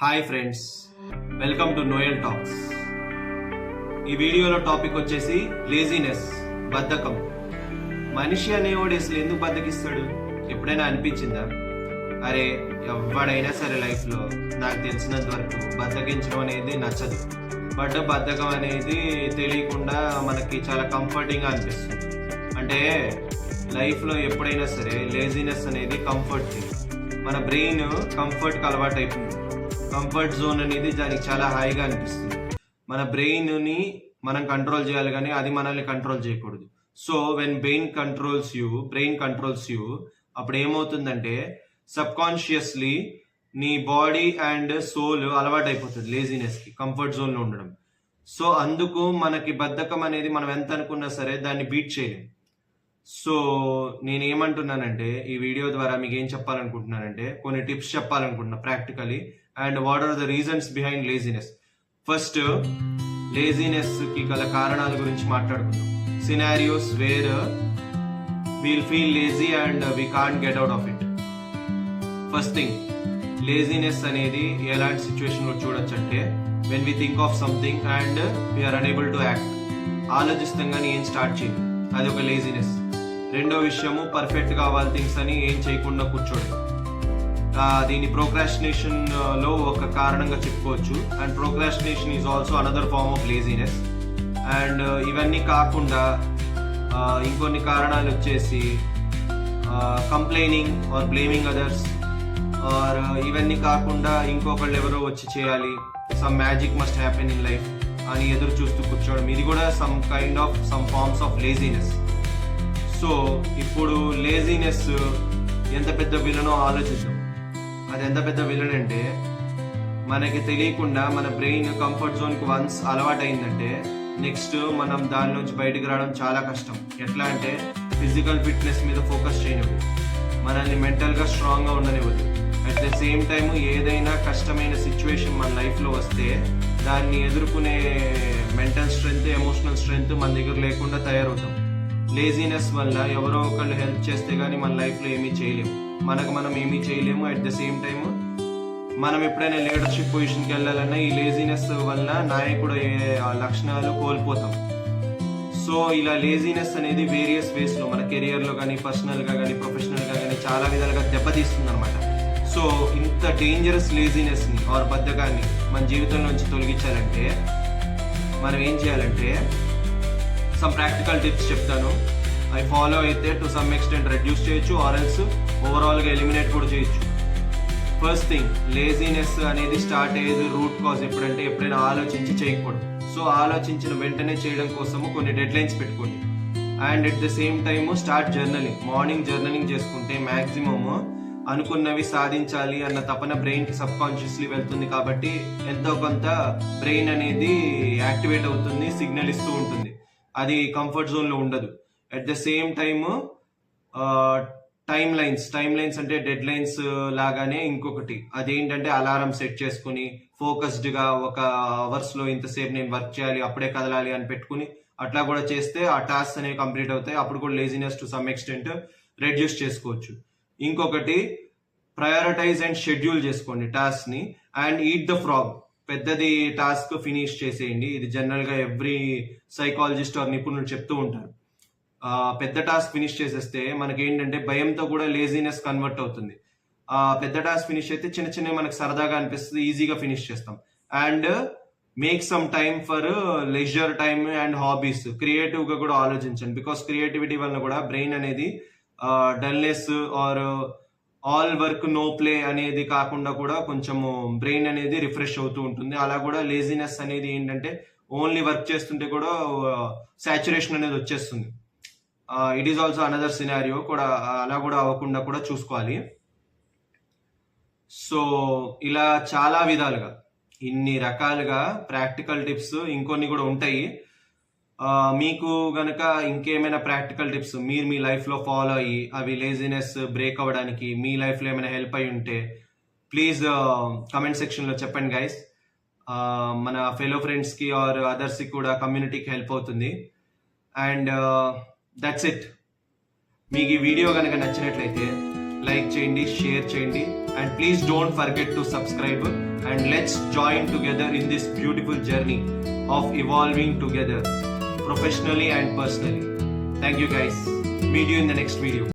Hi friends, welcome to Noel talks. ఈ వీడియోలో topic వచ్చేసి లేజినెస్, బద్ధకం. మనిషి అనేవాడు అసలు ఎందుకు బద్దకిస్తాడు? ఎప్పుడైనా అనిపించిందా? అరే, ఎవడైనా సరే లైఫ్లో నాకు తెలిసినంత వరకు బద్దకించడం అనేది నచ్చదు. బట్ బద్ధకం అనేది తెలియకుండా మనకి చాలా కంఫర్టింగ్గా అనిపిస్తుంది. అంటే లైఫ్లో ఎప్పుడైనా సరే లేజినెస్ అనేది కంఫర్ట్ థింగ్. మన బ్రెయిన్ కంఫర్ట్కి అలవాటు అయిపోయింది. కంఫర్ట్ జోన్ అనేది దానికి చాలా హాయిగా అనిపిస్తుంది. మన బ్రెయిన్ని మనం కంట్రోల్ చేయాలి, కానీ అది మనల్ని కంట్రోల్ చేయకూడదు. So when brain controls you అప్పుడు ఏమవుతుందంటే సబ్ కాన్షియస్లీ నీ బాడీ అండ్ సోల్ అలవాటు అయిపోతుంది లేజినెస్కి, కంఫర్ట్ జోన్లో ఉండడం. సో అందుకు మనకి బద్ధకం అనేది మనం ఎంత అనుకున్నా సరే దాన్ని బీట్ చేయలేం. సో నేను ఏమంటున్నానంటే ఈ వీడియో ద్వారా మీకు ఏం చెప్పాలనుకుంటున్నానంటే కొన్ని టిప్స్ చెప్పాలనుకుంటున్నా practically. And what are the reasons behind laziness. First, laziness కి గల కారణాల గురించి మాట్లాడుకుందాం. Scenarios where we'll feel lazy and we can't get out of it. First thing, laziness అనేది ఎలాంటి సిచ్యువేషన్ లో చూడొచ్చు అంటే when we think of something and we are unable to act. ఆలోచిస్తాం కానీ ఏం స్టార్ట్ చేయం, అది ఒక లేజినెస్. రెండో విషయము, పర్ఫెక్ట్ కావాలి థింగ్స్ అని ఏం చేయకుండా కూర్చోడం. దీని ప్రోక్రాస్టినేషన్ లో ఒక కారణంగా చెప్పుకోవచ్చు. And procrastination is also another form of laziness. And ఇవన్నీ కాకుండా ఇంకొన్ని కారణాలు వచ్చేసి complaining or blaming others. Or ఇవన్నీ కాకుండా ఇంకొకళ్ళు ఎవరో వచ్చి చేయాలి, some magic must happen in life అని ఎదురు చూస్తూ కూర్చోవడం. ఇది కూడా some forms of laziness. So ఇప్పుడు లేజినెస్ ఎంత పెద్ద విలనో ఆలోచిద్దాం. అది ఎంత పెద్ద విలన్ అంటే మనకి తెలియకుండా మన బ్రెయిన్ కంఫర్ట్ జోన్కి వన్స్ అలవాటు అయిందంటే నెక్స్ట్ మనం దాని నుంచి బయటకు రావడం చాలా కష్టం. ఎట్లా అంటే ఫిజికల్ ఫిట్నెస్ మీద ఫోకస్ చేయనివ్వదు, మనల్ని మెంటల్గా స్ట్రాంగ్గా ఉండనివ్వదు. అట్ ద సేమ్ టైం ఏదైనా కష్టమైన సిచ్యువేషన్ మన లైఫ్లో వస్తే దాన్ని ఎదుర్కొనే మెంటల్ స్ట్రెంగ్త్, ఎమోషనల్ స్ట్రెంగ్త్ మన దగ్గర లేకుండా తయారవుతాం. లేజినెస్ వల్ల ఎవరో ఒకళ్ళు హెల్ప్ చేస్తే కానీ మన లైఫ్లో ఏమీ చేయలేము, మనకు మనం ఏమీ చేయలేము. అట్ ద సేమ్ టైమ్ మనం ఎప్పుడైనా లీడర్షిప్ పొజిషన్కి వెళ్ళాలన్నా ఈ లేజినెస్ వల్ల నాయకుడు లక్షణాలు కోల్పోతాం. సో ఇలా లేజినెస్ అనేది వేరియస్ వేస్లో మన కెరియర్లో కానీ, పర్సనల్గా కానీ, ప్రొఫెషనల్గా కానీ చాలా విధాలుగా దెబ్బతీస్తుంది అనమాట. సో ఇంత డేంజరస్ లేజినెస్ని ఆర్ బద్ధకాన్ని మన జీవితంలోంచి తొలగించాలంటే మనం ఏం చేయాలంటే సమ్ ప్రాక్టికల్ టిప్స్ చెప్తాను. అవి ఫాలో అయితే టు సమ్ ఎక్స్టెంట్ రెడ్యూస్ చేయొచ్చు, ఆర్ ఎల్స్ ఓవరాల్గా ఎలిమినేట్ కూడా చేయొచ్చు. ఫస్ట్ థింగ్, లేజినెస్ అనేది స్టార్ట్ అయ్యేది రూట్ కాజ్ ఎప్పుడంటే ఎప్పుడైనా ఆలోచించి చేయకూడదు. సో ఆలోచించిన వెంటనే చేయడం కోసము కొన్ని డెడ్ లైన్స్ పెట్టుకోండి. And at the same time start journaling. Morning journaling చేసుకుంటే మ్యాక్సిమమ్ అనుకున్నవి సాధించాలి అన్న తపన బ్రెయిన్కి సబ్ కాన్షియస్లీ వెళ్తుంది. కాబట్టి ఎంతో కొంత బ్రెయిన్ అనేది యాక్టివేట్ అవుతుంది, సిగ్నల్ ఇస్తూ ఉంటుంది. అది కంఫర్ట్ జోన్లో ఉండదు. At the same time time lines అంటే డెడ్ లైన్స్ లాగానే ఇంకొకటి అదేంటంటే అలారం సెట్ చేసుకుని ఫోకస్డ్గా ఒక అవర్స్లో ఇంతసేపు నేను వర్క్ చేయాలి, అప్పుడే కదలాలి అని పెట్టుకుని అట్లా కూడా చేస్తే ఆ టాస్క్ అనేవి కంప్లీట్ అవుతాయి. అప్పుడు కూడా laziness to some extent reduce చేసుకోవచ్చు. ఇంకొకటి, ప్రయారిటైజ్ అండ్ షెడ్యూల్ చేసుకోండి టాస్క్ని. And eat the frog. పెద్దది టాస్క్ ఫినిష్ చేసేయండి. ఇది జనరల్గా ఎవ్రీ సైకాలజిస్ట్ ఆర్ నిపుణులు చెప్తూ ఉంటారు. పెద్ద టాస్క్ ఫినిష్ చేసేస్తే మనకి ఏంటంటే భయంతో కూడా లేజినెస్ కన్వర్ట్ అవుతుంది. పెద్ద టాస్క్ ఫినిష్ అయితే చిన్న చిన్న మనకు సరదాగా అనిపిస్తుంది, ఈజీగా ఫినిష్ చేస్తాం. And make some time for leisure time and hobbies. క్రియేటివ్గా కూడా ఆలోచించండి. బికాస్ క్రియేటివిటీ వల్ల కూడా బ్రెయిన్ అనేది dullness or all work no play అనేది కాకుండా కూడా కొంచెము బ్రెయిన్ అనేది రిఫ్రెష్ అవుతూ ఉంటుంది. అలా కూడా లేజినెస్ అనేది ఏంటంటే ఓన్లీ వర్క్ చేస్తుంటే కూడా సాచురేషన్ అనేది వచ్చేస్తుంది. It is also another scenario కూడా. అలా కూడా అవ్వకుండా కూడా చూసుకోవాలి. సో ఇలా చాలా విధాలుగా ఇన్ని రకాలుగా ప్రాక్టికల్ టిప్స్ ఇంకొన్ని కూడా ఉంటాయి. మీకు గనక ఇంకేమైనా ప్రాక్టికల్ టిప్స్ మీరు మీ లైఫ్లో ఫాలో అయ్యి అవి లేజినెస్ బ్రేక్ అవ్వడానికి మీ లైఫ్లో ఏమైనా హెల్ప్ అయ్యి ఉంటే ప్లీజ్ కమెంట్ సెక్షన్లో చెప్పండి గైస్. మన ఫెలో ఫ్రెండ్స్కి ఆర్ అదర్స్కి కూడా కమ్యూనిటీకి హెల్ప్ అవుతుంది. And that's it. మీకు ఈ వీడియో కనుక నచ్చినట్లయితే లైక్ చేయండి, షేర్ చేయండి, and please don't forget to subscribe and let's join together in this beautiful journey of evolving together professionally and personally. Thank you guys. Meet you in the next video.